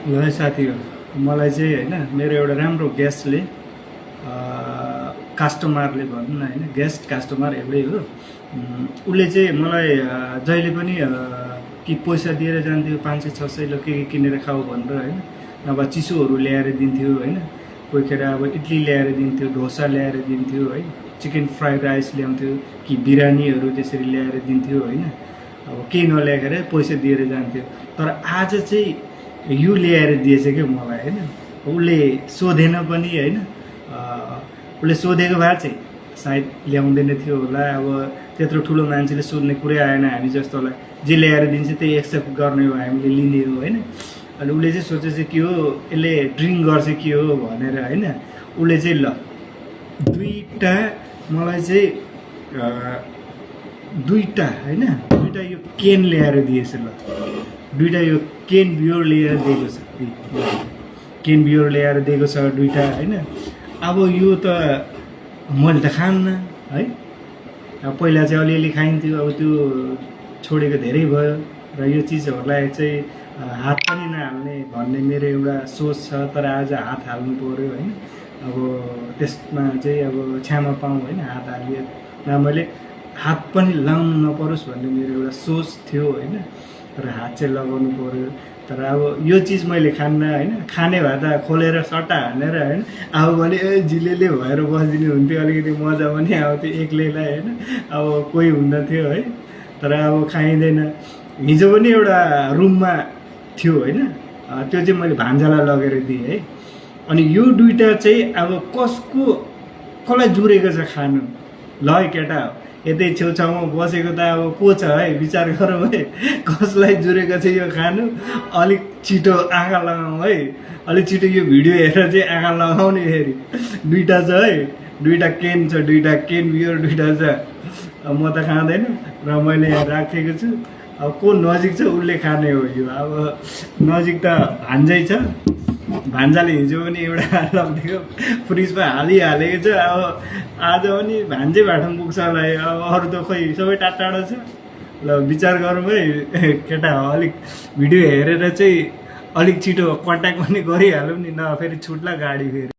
ल साथी हो मलाई चाहिँ होइन मेरो एउटा राम्रो गेस्टले कस्टमरले भनौँ न होइन गेस्ट कस्टमर एउटै हो उसले चाहिँ मलाई जहिले पनि कि पैसा दिएर जान्थ्यो 500-600 ल के किनेर खाऊ भनेर होइन नभए चिसोहरू ल्याएर दिन्थ्यो होइन कोही खेर अब इडली ल्याएर दिन्थ्यो डोसा ल्याएर दिन्थ्यो है चिकन फ्राइड राइस ल्याउँथ्यो कि बिरयानीहरू त्यसरी ल्याएर दिन्थ्यो होइन अब केही नल्याएर पैसा दिएर जान्थ्यो तर आज चाहिँ यो ल्याएर दिएछ क्या मलाई होइन उसले सोधेन पनि होइन उसले सोधेको भए चाहिँ सायद ल्याउँदैन थियो होला अब त्यत्रो ठुलो मान्छेले सोध्ने कुरै आएन हामी जस्तोलाई जे ल्याएर दिन्छ त्यही एक्सेप्ट गर्ने हो हामीले लिने हो होइन अनि उसले चाहिँ सोचेछ के हो यसले ड्रिङ्क गर्छ के हो भनेर होइन उसले चाहिँ ल दुईवटा मलाई चाहिँ दुईवटा होइन दुईवटा यो केन ल्याएर दिएछ ल दुईवटा यो केन बियर ल्याएर दिएको छ केन बियर ल्याएर दिएको छ दुईवटा होइन अब यो त मैले त खान्न है अब पहिला चाहिँ अलिअलि खाइन्थ्यो अब त्यो छोडेको धेरै भयो र यो चिजहरूलाई चाहिँ हात पनि नहाल्ने भन्ने मेरो एउटा सोच छ तर आज हात हाल्नु पऱ्यो होइन अब त्यसमा चाहिँ अब क्षमा पाऊँ होइन हात हालिए न मैले हात पनि लाउनु नपरोस् भन्ने मेरो एउटा सोच थियो होइन तर हात चाहिँ लगाउनु पऱ्यो तर अब यो चिज मैले खान्न होइन खाने भए त खोलेर सट्टा हानेर होइन अब भने जिलेले भएर बसिदिनु हुन्थ्यो अलिकति मजा पनि आउँथ्यो एक्लैलाई होइन अब कोही हुन्न थियो है तर अब खाइँदैन हिजो पनि एउटा रुममा थियो होइन त्यो चाहिँ मैले भान्जालाई लगेर दिएँ है अनि यो दुईवटा चाहिँ अब कसलाई जुरेको छ खानु ल है केटा यतै छेउछाउमा बसेको त अब को छ है विचार गरौँ है कसलाई जुरेको छ यो खानु अलिक छिटो आँखा लगाउँ है अलिक छिटो यो भिडियो हेरेर चाहिँ आँखा लगाउने फेरि दुईवटा छ है दुईवटा केन छ दुईवटा केन बियर दुईवटा छ अब म त खाँदैन र मैले यहाँ राखेको छु अब को नजिक छ उसले खाने हो यो अब नजिक त भान्जै छ भान्जाले हिजो पनि एउटा लगिदिएको फ्रिजमा हालिहालेको छ अब आज पनि भान्जै भाटो पुग्छ होला अब अरू त खोइ सबै टाढो छ ल विचार गरौँ है केटा अलिक भिडियो हेरेर चाहिँ अलिक छिटो कन्ट्याक्ट पनि गरिहालौँ नि न फेरि छुट्ला गाडी फेरि